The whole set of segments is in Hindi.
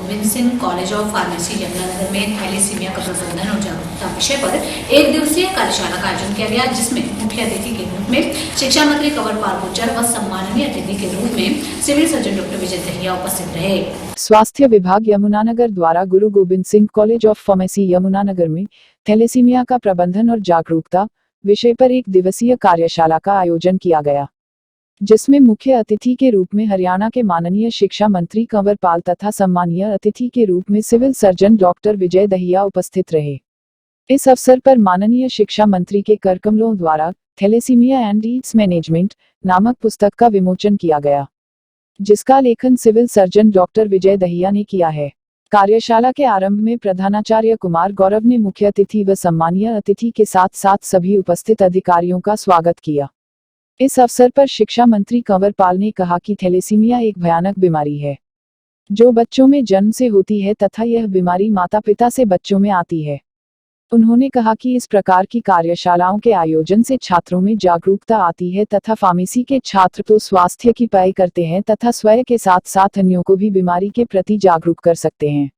Govind Singh college of pharmacy Yamunanagar में थैलेसीमिया का प्रबंधन और जागरूकता विषय पर एक दिवसीय कार्यशाला का आयोजन किया गया, जिसमें मुख्य अतिथि के रूप में शिक्षा मंत्री कंवरपाल गुर्जर व सम्माननीय अतिथि के रूप में civil surgeon doctor Vijay Dahiya उपस्थित रहे। स्वास्थ्य विभाग यमुनानगर द्वारा गुरु Gobind Singh college of pharmacy Yamunanagar में थैलेसीमिया का प्रबंधन और जागरूकता विषय पर एक दिवसीय कार्यशाला का आयोजन किया गया, जिसमें मुख्य अतिथि के रूप में हरियाणा के माननीय शिक्षा मंत्री कंवरपाल तथा सम्मानीय अतिथि के रूप में civil surgeon doctor Vijay Dahiya उपस्थित रहे। इस अवसर पर माननीय शिक्षा मंत्री के करकमलों द्वारा थैलेसीमिया एंड इट्स मैनेजमेंट नामक पुस्तक का विमोचन किया गया, जिसका लेखन civil surgeon doctor Vijay Dahiya ने किया है। कार्यशाला के आरंभ में प्रधानाचार्य कुमार गौरव ने मुख्य अतिथि व सम्मानीय अतिथि के साथ साथ सभी उपस्थित अधिकारियों का स्वागत किया। इस अवसर पर शिक्षा मंत्री कंवरपाल ने कहा कि थैलेसीमिया एक भयानक बीमारी है जो बच्चों में जन्म से होती है तथा यह बीमारी माता पिता से बच्चों में आती है। उन्होंने कहा कि इस प्रकार की कार्यशालाओं के आयोजन से छात्रों में जागरूकता आती है तथा फार्मेसी के छात्र तो स्वास्थ्य की पढ़ाई करते हैं तथा स्वयं के साथ साथ अन्यों को भी बीमारी के प्रति जागरूक कर सकते हैं।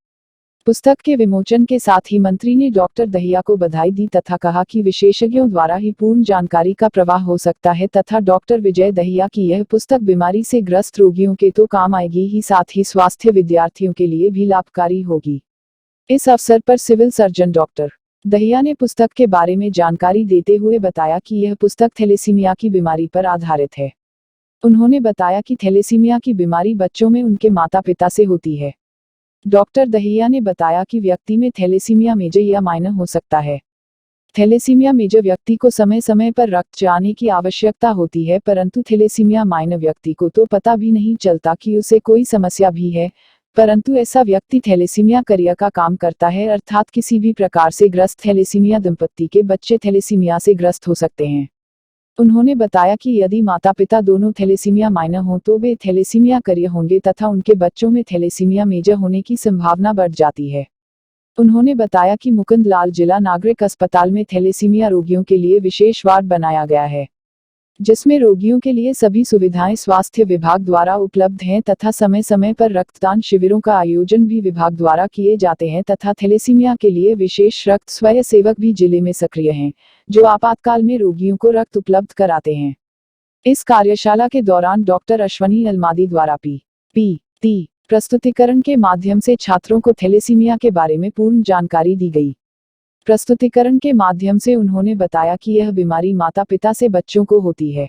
पुस्तक के विमोचन के साथ ही मंत्री ने डॉक्टर दहिया को बधाई दी तथा कहा कि विशेषज्ञों द्वारा ही पूर्ण जानकारी का प्रवाह हो सकता है तथा डॉक्टर विजय दहिया की यह पुस्तक बीमारी से ग्रस्त रोगियों के तो काम आएगी ही, साथ ही स्वास्थ्य विद्यार्थियों के लिए भी लाभकारी होगी। इस अवसर पर सिविल सर्जन डॉक्टर दहिया ने पुस्तक के बारे में जानकारी देते हुए बताया कि यह पुस्तक थैलेसीमिया की बीमारी पर आधारित है। उन्होंने बताया कि थैलेसीमिया की बीमारी बच्चों में उनके माता पिता से होती है। डॉक्टर दहिया ने बताया कि व्यक्ति में थैलेसीमिया मेजर या माइनर हो सकता है। थैलेसीमिया मेजर व्यक्ति को समय समय पर रक्त जाने की आवश्यकता होती है, परंतु थैलेसीमिया माइनर व्यक्ति को तो पता भी नहीं चलता कि उसे कोई समस्या भी है, परंतु ऐसा व्यक्ति थैलेसीमिया करियर का काम करता है, अर्थात किसी भी प्रकार से ग्रस्त थैलेसीमिया दंपत्ति के बच्चे थैलेसीमिया से ग्रस्त हो सकते हैं। उन्होंने बताया कि यदि माता पिता दोनों थैलेसीमिया माइनर हों तो वे थैलेसीमिया करियर होंगे तथा उनके बच्चों में थैलेसीमिया मेजर होने की संभावना बढ़ जाती है। उन्होंने बताया कि मुकुंद लाल जिला नागरिक अस्पताल में थैलेसीमिया रोगियों के लिए विशेष वार्ड बनाया गया है, जिसमें रोगियों के लिए सभी सुविधाएं स्वास्थ्य विभाग द्वारा उपलब्ध हैं तथा समय समय पर रक्तदान शिविरों का आयोजन भी विभाग द्वारा किए जाते हैं तथा थैलेसीमिया के लिए विशेष रक्त स्वयं सेवक भी जिले में सक्रिय हैं, जो आपातकाल में रोगियों को रक्त उपलब्ध कराते हैं। इस कार्यशाला के दौरान डॉक्टर अश्वनी अलमादी द्वारा पीपीटी प्रस्तुतिकरण के माध्यम से छात्रों को थैलेसीमिया के बारे में पूर्ण जानकारी दी गई। प्रस्तुतिकरण के माध्यम से उन्होंने बताया कि यह बीमारी माता पिता से बच्चों को होती है,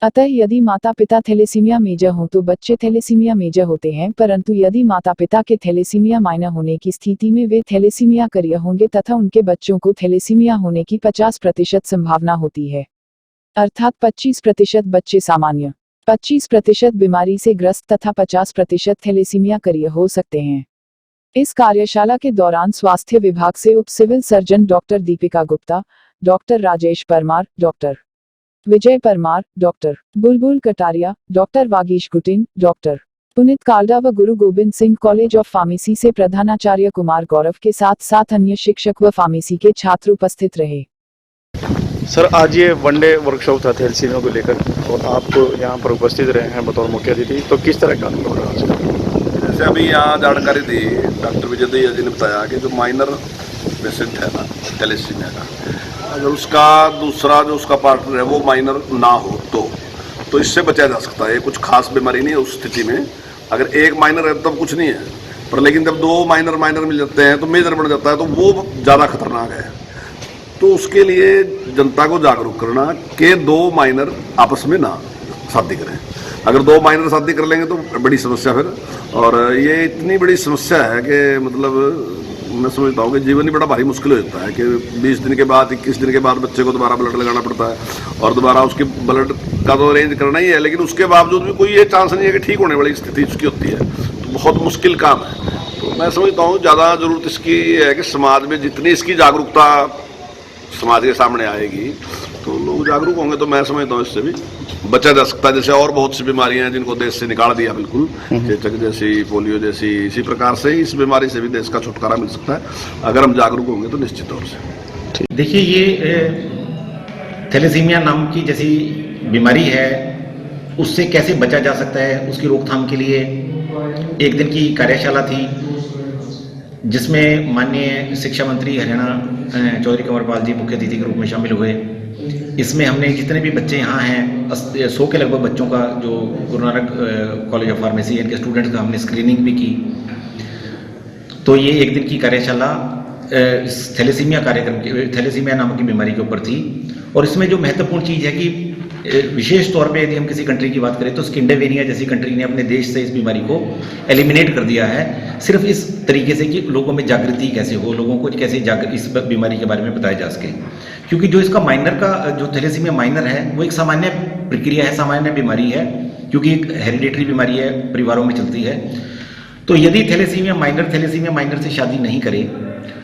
अतः यदि माता पिता थैलेसीमिया मेजर हों तो बच्चे थैलेसीमिया मेजर होते हैं, परंतु यदि माता पिता के थैलेसीमिया माइनर होने की स्थिति में वे थैलेसीमिया करियर होंगे तथा उनके बच्चों को थैलेसीमिया होने की 50% संभावना होती है, अर्थात 25% बच्चे सामान्य, 25% बीमारी से ग्रस्त तथा 50% थैलेसीमिया करियर हो सकते हैं। इस कार्यशाला के दौरान स्वास्थ्य विभाग से उप civil surgeon doctor Deepika Gupta, doctor Rajesh Parmar, doctor Vijay Parmar, doctor Bulbul Kataria, doctor Vageesh Gutin, doctor Punit Kalda व Guru Gobind Singh college of pharmacy से प्रधानाचार्य कुमार गौरव के साथ साथ अन्य शिक्षक व फार्मेसी के छात्र उपस्थित रहे। सर, आज ये वनडे वर्कशॉप था थैलेसीमिया को लेकर और आप यहाँ पर उपस्थित रहे हैं बतौर मुख्य अतिथि, तो किस तरह का अनुभव रहा आज? जैसे अभी यहाँ जानकारी दी डॉक्टर विजय दहिया जी ने बताया कि जो माइनर पेशेंट है ना थैलेसीमिया का, अगर उसका दूसरा जो उसका पार्टनर है वो माइनर ना हो तो इससे बचा जा सकता है। ये कुछ खास बीमारी नहीं है उस स्थिति में। अगर एक माइनर है तब कुछ नहीं है, पर लेकिन जब दो माइनर मिल जाते हैं तो मेजर बढ़ जाता है, तो वो ज़्यादा खतरनाक है। तो उसके लिए जनता को जागरूक करना कि दो माइनर आपस में ना शादी करें। अगर दो माइनर शादी कर लेंगे तो बड़ी समस्या फिर, और ये इतनी बड़ी समस्या है कि मतलब मैं समझता हूँ कि जीवन ही बड़ा भारी मुश्किल हो जाता है कि 20 दिन के बाद 21 दिन के बाद बच्चे को दोबारा ब्लड लगाना पड़ता है और दोबारा उसकी ब्लड का तो अरेंज करना ही है, लेकिन उसके बावजूद भी कोई ये चांस नहीं है कि ठीक होने वाली स्थिति उसकी होती है। तो बहुत मुश्किल काम है। तो मैं समझता हूँ ज़्यादा ज़रूरत इसकी है कि समाज में जितनी इसकी जागरूकता समाज के सामने आएगी तो लोग जागरूक होंगे, तो मैं समझता हूँ इससे भी बचा जा सकता है। जैसे और बहुत सी बीमारियां हैं जिनको देश से निकाल दिया बिल्कुल, चेचक जैसी, पोलियो जैसी, इसी प्रकार से इस बीमारी से भी देश का छुटकारा मिल सकता है अगर हम जागरूक होंगे तो निश्चित तौर से। देखिए, ये थैलेसीमिया नाम की जैसी बीमारी है, उससे कैसे बचा जा सकता है, उसकी रोकथाम के लिए एक दिन की कार्यशाला थी जिसमें माननीय शिक्षा मंत्री हरियाणा चौधरी कंवरपाल जी मुख्य अतिथि के रूप में शामिल हुए। इसमें हमने जितने भी बच्चे यहाँ हैं 100 के लगभग बच्चों का जो Guru Nanak college of pharmacy इनके स्टूडेंट्स का हमने स्क्रीनिंग भी की। तो ये एक दिन की कार्यशाला थैलेसीमिया नामक की बीमारी के ऊपर थी। और इसमें जो महत्वपूर्ण चीज़ है कि विशेष तौर पे यदि हम किसी कंट्री की बात करें तो स्किंडेवेनिया जैसी कंट्री ने अपने देश से इस बीमारी को एलिमिनेट कर दिया है, सिर्फ इस तरीके से कि लोगों में जागृति कैसे हो, लोगों को कैसे इस बीमारी के बारे में बताया जा सके। क्योंकि जो इसका माइनर का जो थैलेसीमिया माइनर है वो एक सामान्य प्रक्रिया है, सामान्य बीमारी है, क्योंकि एक हेरिडेटरी बीमारी है, परिवारों में चलती है। तो यदि थैलेसीमिया माइनर से शादी नहीं करे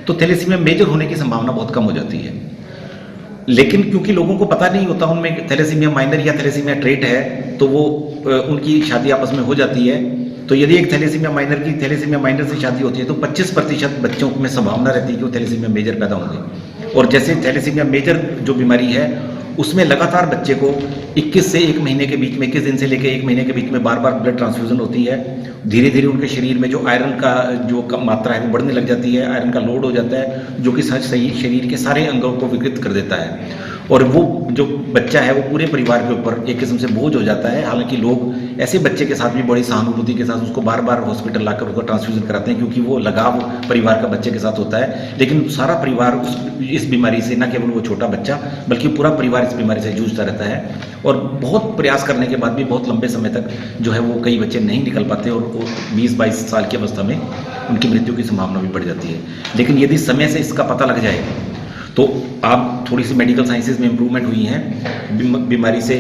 तो थैलेसीमिया मेजर होने की संभावना बहुत कम हो जाती है। लेकिन क्योंकि लोगों को पता नहीं होता उनमें थैलेसीमिया माइनर या थैलेसीमिया ट्रेट है, तो वो उनकी शादी आपस में हो जाती है। तो यदि एक थैलेसीमिया माइनर से शादी होती है तो 25% बच्चों में संभावना रहती है कि वो थैलेसीमिया मेजर पैदा होंगे। और जैसे थैलेसीमिया मेजर जो बीमारी है उसमें लगातार बच्चे को 21 से 1 महीने के बीच में, 21 दिन से लेकर 1 महीने के बीच में बार बार ब्लड ट्रांसफ्यूजन होती है। धीरे धीरे उनके शरीर में जो आयरन का जो मात्रा है वो बढ़ने लग जाती है, आयरन का लोड हो जाता है, जो कि सही शरीर के सारे अंगों को विकृत कर देता है। और वो जो बच्चा है वो पूरे परिवार के ऊपर एक किस्म से बोझ हो जाता है। हालांकि लोग ऐसे बच्चे के साथ भी बड़ी सहानुभूति के साथ उसको बार बार हॉस्पिटल लाकर उसको ट्रांसफ्यूजन कराते हैं, क्योंकि वो लगाव परिवार का बच्चे के साथ होता है। लेकिन सारा परिवार इस बीमारी से, न केवल वो छोटा बच्चा बल्कि पूरा परिवार इस बीमारी से जूझता रहता है। और बहुत प्रयास करने के बाद भी बहुत लंबे समय तक जो है वो कई बच्चे नहीं निकल पाते और 20-22 साल की अवस्था में उनकी मृत्यु की संभावना भी बढ़ जाती है। लेकिन यदि समय से इसका पता लग जाए तो आप थोड़ी सी मेडिकल साइंसेज में इम्प्रूवमेंट हुई हैं बीमारी से।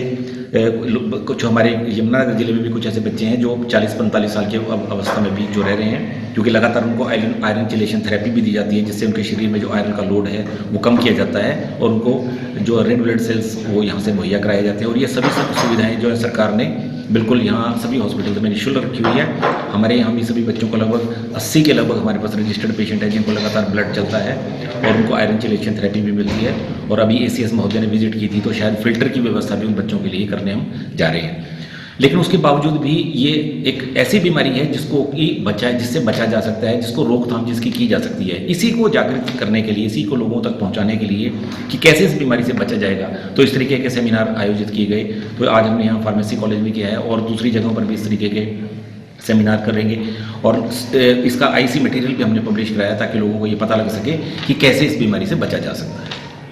कुछ हमारे यमुनानगर जिले में भी कुछ ऐसे बच्चे हैं जो 40-45 साल की अवस्था में भी जो रह रहे हैं, क्योंकि लगातार उनको आयरन चिलेशन थेरेपी भी दी जाती है, जिससे उनके शरीर में जो आयरन का लोड है वो कम किया जाता है और उनको जो रेड ब्लड सेल्स वो यहाँ से मुहैया कराए जाते हैं। और ये सभी सुविधाएँ जो है सरकार ने बिल्कुल यहाँ सभी हॉस्पिटल में निःशुल्क रखी हुई है। हमारे यहाँ भी सभी बच्चों को लगभग 80 के लगभग हमारे पास रजिस्टर्ड पेशेंट है जिनको लगातार ब्लड चलता है और उनको आयरन चिलेशन थेरेपी भी मिलती है। और अभी ACS महोदय ने विजिट की थी तो शायद फिल्टर की व्यवस्था भी उन बच्चों के लिए करने हम जा रहे हैं। लेकिन उसके बावजूद भी ये एक ऐसी बीमारी है जिससे बचा जा सकता है, जिसको रोकथाम जिसकी की जा सकती है। इसी को जागृत करने के लिए, इसी को लोगों तक पहुंचाने के लिए कि कैसे इस बीमारी से बचा जाएगा, तो इस तरीके के सेमिनार आयोजित किए गए। तो आज हमने यहाँ फार्मेसी कॉलेज में किया है और दूसरी जगहों पर भी इस तरीके के सेमिनार करेंगे। और इसका IC मटेरियल भी हमने पब्लिश कराया ताकि लोगों को ये पता लग सके कि कैसे इस बीमारी से बचा जा सकता है।